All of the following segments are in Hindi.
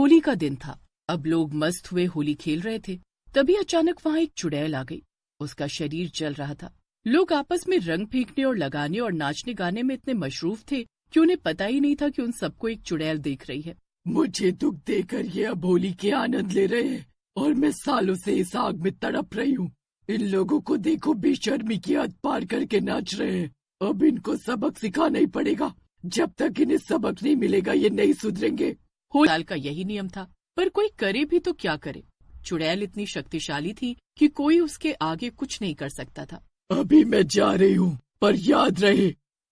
होली का दिन था। अब लोग मस्त हुए होली खेल रहे थे। तभी अचानक वहां एक चुड़ैल आ गई। उसका शरीर जल रहा था। लोग आपस में रंग फेंकने और लगाने और नाचने गाने में इतने मशरूफ थे कि उन्हें पता ही नहीं था कि उन सबको एक चुड़ैल देख रही है। मुझे दुख देकर ये अब होली के आनंद ले रहे हैं और मैं सालों से इस आग में तड़प रही हूँ। इन लोगों को देखो, बेशर्मी की हद पार करके नाच रहे हैं। अब इनको सबक सिखाना ही पड़ेगा। जब तक इन्हें सबक नहीं मिलेगा ये नहीं सुधरेंगे। होली का यही नियम था, पर कोई करे भी तो क्या करे। चुड़ैल इतनी शक्तिशाली थी कि कोई उसके आगे कुछ नहीं कर सकता था। अभी मैं जा रही हूँ, पर याद रहे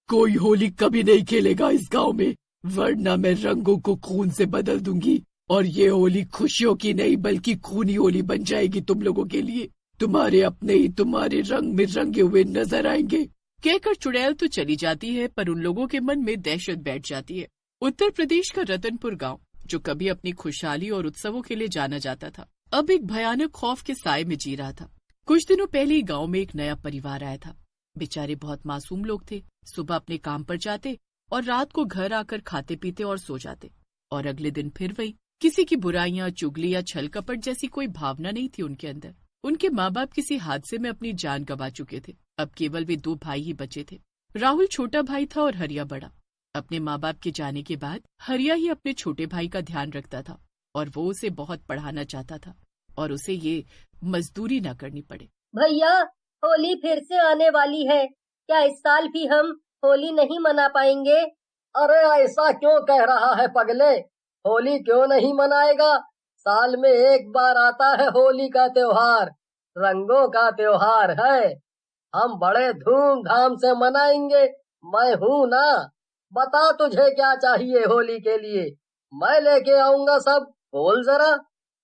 कोई होली कभी नहीं खेलेगा इस गांव में, वरना मैं रंगों को खून से बदल दूंगी और ये होली खुशियों की नहीं बल्कि खूनी होली बन जाएगी तुम लोगों के लिए। तुम्हारे अपने ही तुम्हारे रंग में रंगे हुए नजर आएंगे। कहकर चुड़ैल तो चली जाती है, पर उन लोगों के मन में दहशत बैठ जाती है। उत्तर प्रदेश का रतनपुर गांव, जो कभी अपनी खुशहाली और उत्सवों के लिए जाना जाता था, अब एक भयानक खौफ के साए में जी रहा था। कुछ दिनों पहले ही गांव में एक नया परिवार आया था। बेचारे बहुत मासूम लोग थे। सुबह अपने काम पर जाते और रात को घर आकर खाते पीते और सो जाते, और अगले दिन फिर वही। किसी की बुराइयां, चुगली या छल कपट जैसी कोई भावना नहीं थी उनके अंदर। उनके माँ बाप किसी हादसे में अपनी जान गंवा चुके थे। अब केवल वे 2 भाई ही बचे थे। राहुल छोटा भाई था और हरिया बड़ा। अपने माँ बाप के जाने के बाद हरिया ही अपने छोटे भाई का ध्यान रखता था, और वो उसे बहुत पढ़ाना चाहता था और उसे ये मजदूरी न करनी पड़े। भैया, होली फिर से आने वाली है। क्या इस साल भी हम होली नहीं मना पाएंगे? अरे ऐसा क्यों कह रहा है पगले? होली क्यों नहीं मनाएगा? साल में एक बार आता है होली का त्योहार, रंगों का त्योहार है। हम बड़े धूमधाम से मनाएंगे। मैं हूँ ना। बता तुझे क्या चाहिए होली के लिए, मैं लेके आऊंगा सब। बोल जरा।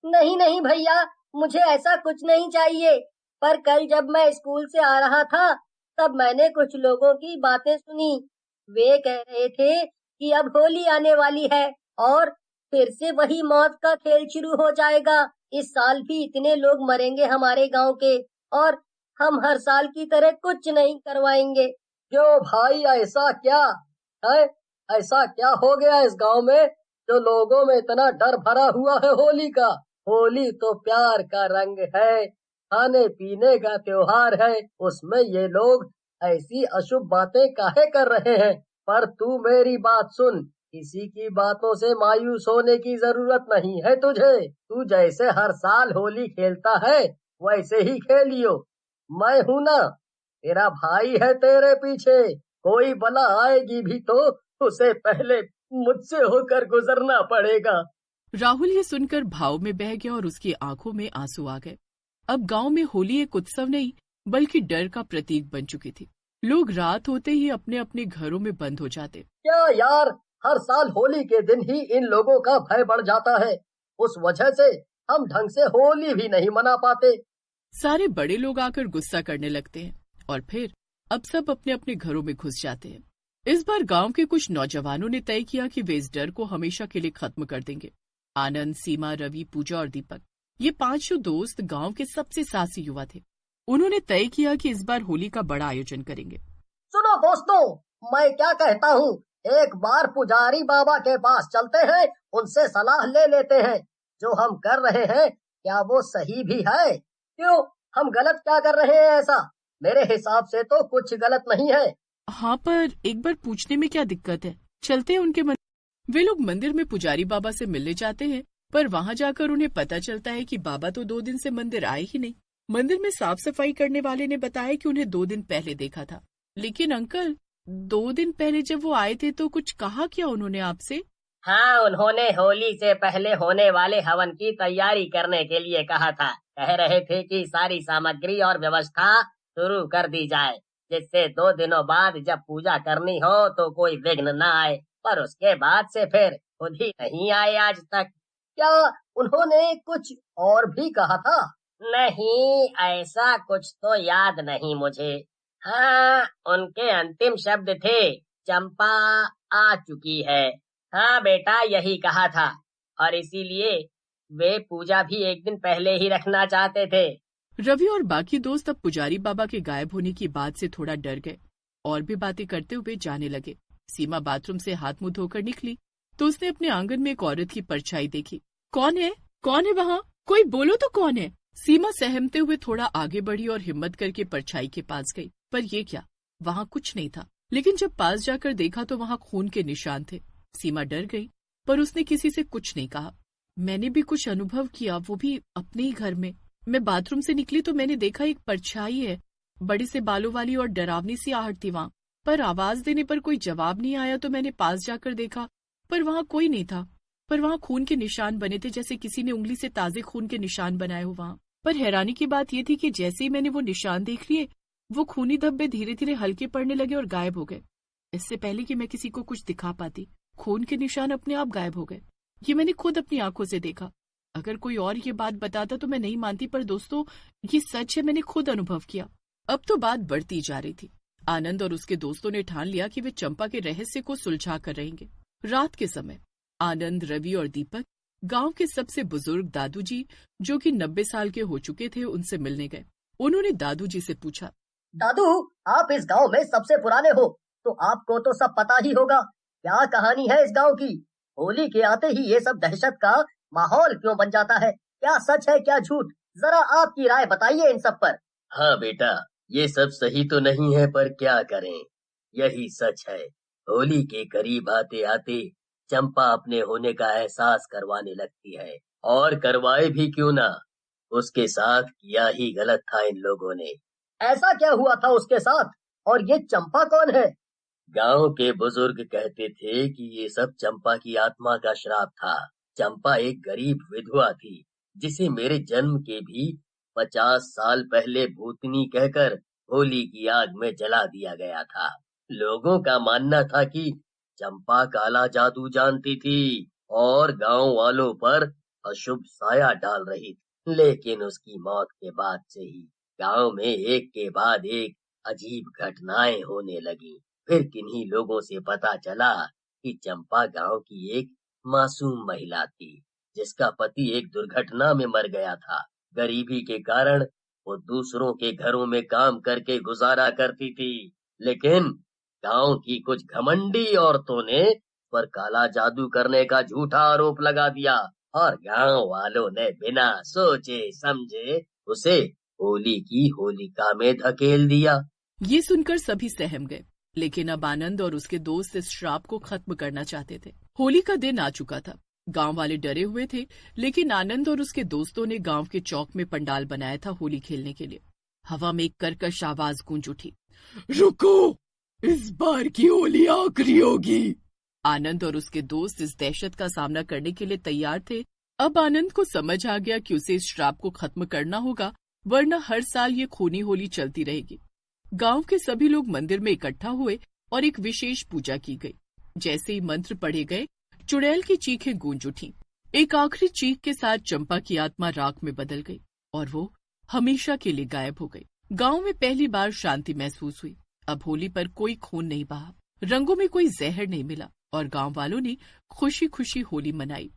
नहीं नहीं भैया, मुझे ऐसा कुछ नहीं चाहिए। पर कल जब मैं स्कूल से आ रहा था, तब मैंने कुछ लोगों की बातें सुनी। वे कह रहे थे कि अब होली आने वाली है और फिर से वही मौत का खेल शुरू हो जाएगा। इस साल भी इतने लोग मरेंगे हमारे गांव के, और हम हर साल की तरह कुछ नहीं करवाएंगे। क्यों भाई, ऐसा क्या है? ऐसा क्या हो गया इस गांव में जो लोगों में इतना डर भरा हुआ है होली का? होली तो प्यार का रंग है, खाने पीने का त्योहार है। उसमें ये लोग ऐसी अशुभ बातें काहे कर रहे हैं? पर तू मेरी बात सुन, किसी की बातों से मायूस होने की जरूरत नहीं है तुझे। तू जैसे हर साल होली खेलता है वैसे ही खेलियो। मैं हूं ना, तेरा भाई है तेरे पीछे। कोई बला आएगी भी तो उसे पहले मुझसे होकर गुजरना पड़ेगा। राहुल ये सुनकर भाव में बह गया और उसकी आंखों में आंसू आ गए। अब गांव में होली एक उत्सव नहीं बल्कि डर का प्रतीक बन चुकी थी। लोग रात होते ही अपने अपने घरों में बंद हो जाते। क्या यार, हर साल होली के दिन ही इन लोगों का भय बढ़ जाता है। उस वजह से हम ढंग से होली भी नहीं मना पाते। सारे बड़े लोग आकर गुस्सा करने लगते हैं और फिर अब सब अपने अपने घरों में घुस जाते हैं। इस बार गांव के कुछ नौजवानों ने तय किया कि वे इस डर को हमेशा के लिए खत्म कर देंगे। आनंद, सीमा, रवि, पूजा और दीपक, ये 5 दोस्त गांव के सबसे साहसी युवा थे। उन्होंने तय किया कि इस बार होली का बड़ा आयोजन करेंगे। सुनो दोस्तों, मैं क्या कहता हूँ, एक बार पुजारी बाबा के पास चलते हैं, उनसे सलाह ले लेते हैं। जो हम कर रहे हैं क्या वो सही भी है? क्यों, हम गलत क्या कर रहे हैं ऐसा? मेरे हिसाब से तो कुछ गलत नहीं है। हाँ, पर एक बार पूछने में क्या दिक्कत है? चलते हैं उनके मंदिर। वे लोग मंदिर में पुजारी बाबा से मिलने जाते हैं, पर वहाँ जाकर उन्हें पता चलता है कि बाबा तो 2 दिन से मंदिर आए ही नहीं। मंदिर में साफ सफाई करने वाले ने बताया कि उन्हें 2 दिन पहले देखा था। लेकिन अंकल, 2 दिन पहले जब वो आए थे तो कुछ कहा क्या उन्होंने आपसे? हाँ, उन्होंने होली से पहले होने वाले हवन की तैयारी करने के लिए कहा था। कह रहे थे कि सारी सामग्री और व्यवस्था शुरू कर दी जाए, जिससे 2 दिनों बाद जब पूजा करनी हो तो कोई विघ्न न आए। पर उसके बाद से फिर खुद ही नहीं आए आज तक। क्या उन्होंने कुछ और भी कहा था? नहीं, ऐसा कुछ तो याद नहीं मुझे। हाँ, उनके अंतिम शब्द थे, चंपा आ चुकी है। हाँ बेटा, यही कहा था, और इसीलिए वे पूजा भी एक दिन पहले ही रखना चाहते थे। रवि और बाकी दोस्त अब पुजारी बाबा के गायब होने की बात से थोड़ा डर गए और भी बातें करते हुए जाने लगे। सीमा बाथरूम से हाथ मुंह धोकर निकली तो उसने अपने आंगन में एक औरत की परछाई देखी। कौन है? कौन है वहाँ? कोई बोलो तो कौन है? सीमा सहमते हुए थोड़ा आगे बढ़ी और हिम्मत करके परछाई के पास गई, पर ये क्या, वहाँ कुछ नहीं था। लेकिन जब पास जाकर देखा तो वहाँ खून के निशान थे। सीमा डर गई, पर उसने किसी से कुछ नहीं कहा। मैंने भी कुछ अनुभव किया, वो भी अपने ही घर में। मैं बाथरूम से निकली तो मैंने देखा एक परछाई है, बड़े से बालों वाली, और डरावनी सी आहट थी वहाँ। पर आवाज देने पर कोई जवाब नहीं आया तो मैंने पास जाकर देखा, पर वहाँ कोई नहीं था। पर वहाँ खून के निशान बने थे, जैसे किसी ने उंगली से ताजे खून के निशान बनाए हो वहाँ। पर हैरानी की बात यह थी कि जैसे ही मैंने वो निशान देख लिए, वो खूनी धब्बे धीरे धीरे हल्के पड़ने लगे और गायब हो गए। इससे पहले कि मैं किसी को कुछ दिखा पाती, खून के निशान अपने आप गायब हो गए। ये मैंने खुद अपनी आंखों से देखा। अगर कोई और ये बात बताता तो मैं नहीं मानती, पर दोस्तों ये सच है, मैंने खुद अनुभव किया। अब तो बात बढ़ती जा रही थी। आनंद और उसके दोस्तों ने ठान लिया कि वे चंपा के रहस्य को सुलझा कर रहेंगे। रात के समय आनंद, रवि और दीपक गांव के सबसे बुजुर्ग दादू जी, जो कि 90 साल के हो चुके थे, उनसे मिलने गए। उन्होंने दादू जी से पूछा, दादू, आप इस गांव में सबसे पुराने हो, तो आपको तो सब पता ही होगा। क्या कहानी है इस गांव की? होली के आते ही ये सब दहशत का माहौल क्यों बन जाता है? क्या सच है, क्या झूठ? जरा आपकी राय बताइए इन सब पर। हाँ बेटा, ये सब सही तो नहीं है, पर क्या करें, यही सच है। होली के करीब आते आते चंपा अपने होने का एहसास करवाने लगती है, और करवाए भी क्यों ना, उसके साथ किया ही गलत था इन लोगों ने। ऐसा क्या हुआ था उसके साथ? और ये चंपा कौन है? गांव के बुजुर्ग कहते थे कि ये सब चंपा की आत्मा का श्राप था। चंपा एक गरीब विधवा थी, जिसे मेरे जन्म के भी 50 साल पहले भूतनी कहकर होली की आग में जला दिया गया था। लोगों का मानना था कि चंपा काला जादू जानती थी और गांव वालों पर अशुभ साया डाल रही थी। लेकिन उसकी मौत के बाद से ही गांव में एक के बाद एक अजीब घटनाएं होने लगी। फिर किन्हीं लोगों से पता चला कि चंपा गांव की एक मासूम महिला थी, जिसका पति एक दुर्घटना में मर गया था। गरीबी के कारण वो दूसरों के घरों में काम करके गुजारा करती थी, लेकिन गांव की कुछ घमंडी औरतों ने पर काला जादू करने का झूठा आरोप लगा दिया, और गांव वालों ने बिना सोचे समझे उसे होली की होलिका में धकेल दिया। ये सुनकर सभी सहम गए। लेकिन अब आनंद और उसके दोस्त इस श्राप को खत्म करना चाहते थे। होली का दिन आ चुका था। गांव वाले डरे हुए थे, लेकिन आनंद और उसके दोस्तों ने गांव के चौक में पंडाल बनाया था होली खेलने के लिए। हवा में एक कर्कश आवाज गूंज उठी, रुको, इस बार की होली आखिरी होगी। आनंद और उसके दोस्त इस दहशत का सामना करने के लिए तैयार थे। अब आनंद को समझ आ गया कि उसे इस श्राप को खत्म करना होगा, वरना हर साल ये खूनी होली चलती रहेगी। गांव के सभी लोग मंदिर में इकट्ठा हुए और एक विशेष पूजा की गई। जैसे ही मंत्र पढ़े गए, चुड़ैल की चीखें गूंज उठी। एक आखिरी चीख के साथ चंपा की आत्मा राख में बदल गई और वो हमेशा के लिए गायब हो गई। गांव में पहली बार शांति महसूस हुई। अब होली पर कोई खून नहीं बहा, रंगों में कोई जहर नहीं मिला और गांव वालों ने खुशी खुशी होली मनाई।